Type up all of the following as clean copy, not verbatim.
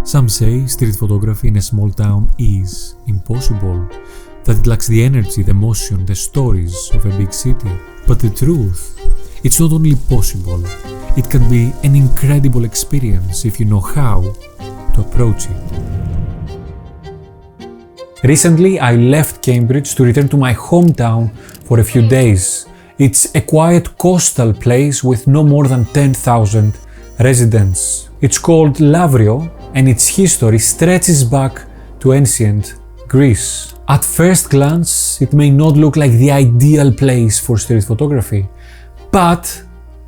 Some say street photography in a small town is impossible, that it lacks the energy, the emotion, the stories of a big city. But the truth, it's not only possible, it can be an incredible experience if you know how to approach it. Recently, I left Cambridge to return to my hometown for a few days. It's a quiet coastal place with no more than 10,000 residents. It's called Lavrio, and its history stretches back to ancient Greece. At first glance, it may not look like the ideal place for street photography, but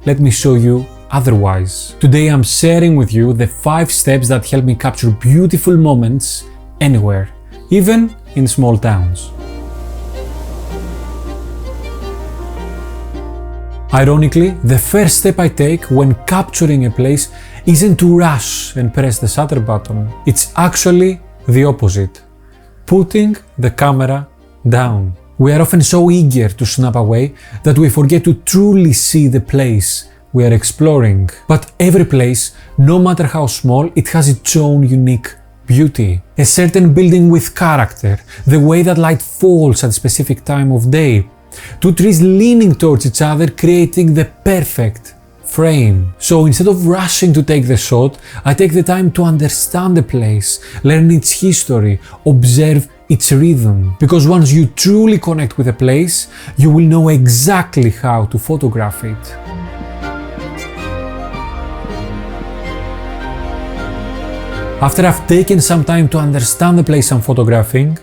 let me show you otherwise. Today I'm sharing with you the 5 steps that help me capture beautiful moments anywhere, even in small towns. Ironically, the first step I take when capturing a place isn't to rush and press the shutter button. It's actually the opposite. Putting the camera down. We are often so eager to snap away that we forget to truly see the place we are exploring. But every place, no matter how small, it has its own unique beauty. A certain building with character, the way that light falls at a specific time of day, 2 trees leaning towards each other creating the perfect frame. So instead of rushing to take the shot, I take the time to understand the place, learn its history, observe its rhythm. Because once you truly connect with a place, you will know exactly how to photograph it. After I've taken some time to understand the place I'm photographing,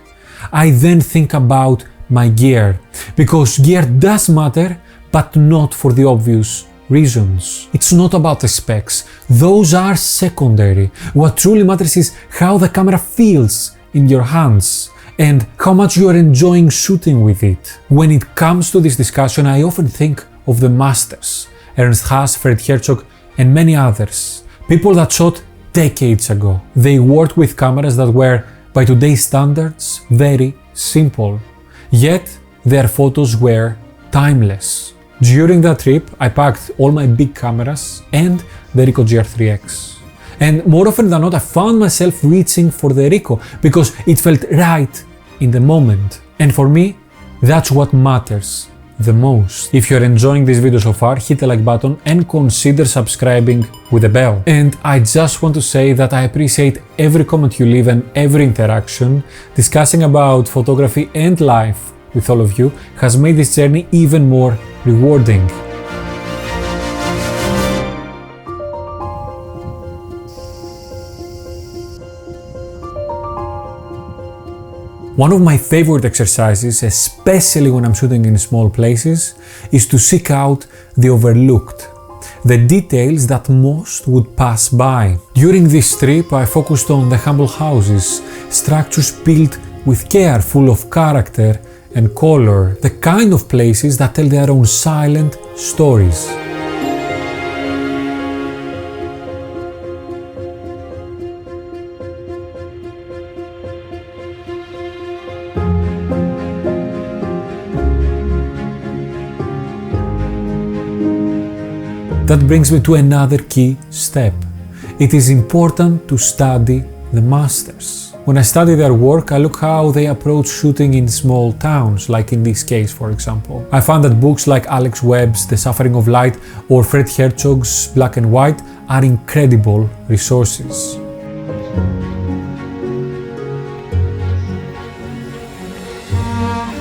I then think about my gear, because gear does matter, but not for the obvious reasons. It's not about the specs, those are secondary. What truly matters is how the camera feels in your hands and how much you are enjoying shooting with it. When it comes to this discussion, I often think of the masters, Ernst Haas, Fred Herzog, and many others, people that shot decades ago. They worked with cameras that were, by today's standards, very simple. Yet, their photos were timeless. During that trip, I packed all my big cameras and the Ricoh GR3X. And more often than not, I found myself reaching for the Ricoh because it felt right in the moment. And for me, that's what matters the most. If you're enjoying this video so far, hit the like button and consider subscribing with a bell. And I just want to say that I appreciate every comment you leave and every interaction. Discussing about photography and life with all of you has made this journey even more rewarding. One of my favorite exercises, especially when I'm shooting in small places, is to seek out the overlooked, the details that most would pass by. During this trip, I focused on the humble houses, structures built with care, full of character and color, the kind of places that tell their own silent stories. That brings me to another key step. It is important to study the masters. When I study their work, I look how they approach shooting in small towns, like in this case, for example. I found that books like Alex Webb's The Suffering of Light or Fred Herzog's Black and White are incredible resources.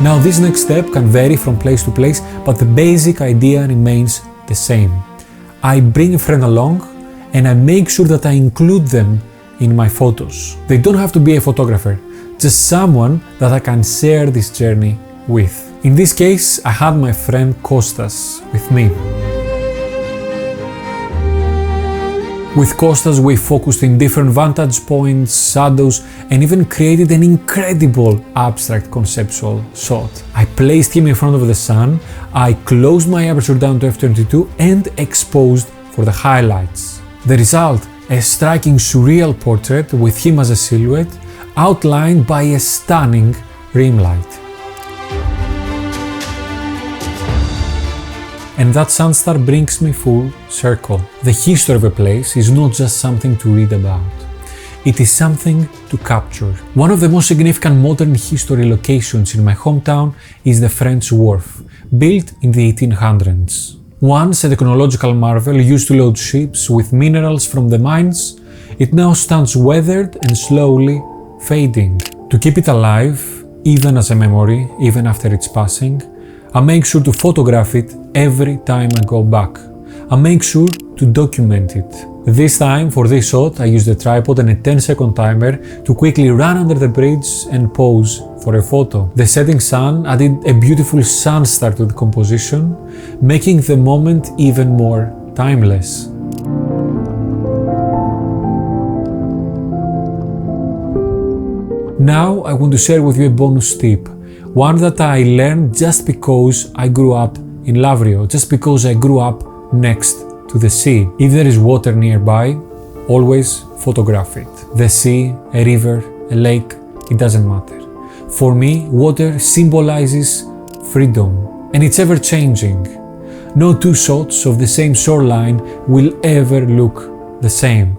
Now, this next step can vary from place to place, but the basic idea remains the same. I bring a friend along and I make sure that I include them in my photos. They don't have to be a photographer, just someone that I can share this journey with. In this case, I had my friend Kostas with me. With Kostas, we focused in different vantage points, shadows, and even created an incredible abstract conceptual shot. I placed him in front of the sun, I closed my aperture down to f22 and exposed for the highlights. The result, a striking surreal portrait with him as a silhouette, outlined by a stunning rim light. And that sunstar brings me full circle. The history of a place is not just something to read about. It is something to capture. One of the most significant modern history locations in my hometown is the French Wharf, built in the 1800s. Once a technological marvel used to load ships with minerals from the mines, it now stands weathered and slowly fading. To keep it alive, even as a memory, even after its passing, I make sure to photograph it every time I go back. I make sure to document it. This time, for this shot, I used a tripod and a 10-second timer to quickly run under the bridge and pose for a photo. The setting sun added a beautiful sun star to the composition, making the moment even more timeless. Now I want to share with you a bonus tip, one that I learned just because I grew up in Lavrio, just because I grew up next to the sea. If there is water nearby, always photograph it. The sea, a river, a lake, it doesn't matter. For me, water symbolizes freedom, and it's ever changing. No two shots of the same shoreline will ever look the same.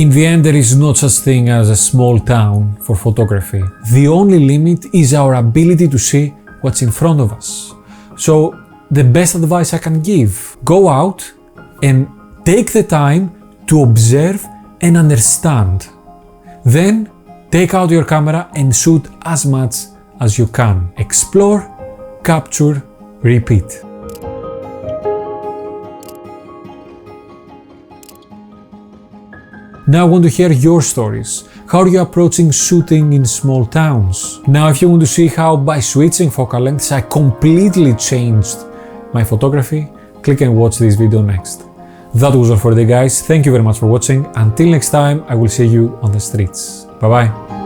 In the end, there is no such thing as a small town for photography. The only limit is our ability to see what's in front of us. So, the best advice I can give, go out and take the time to observe and understand. Then, take out your camera and shoot as much as you can. Explore, capture, repeat. Now I want to hear your stories. How are you approaching shooting in small towns? Now if you want to see how by switching focal lengths I completely changed my photography, click and watch this video next. That was all for today guys, thank you very much for watching. Until next time, I will see you on the streets. Bye bye.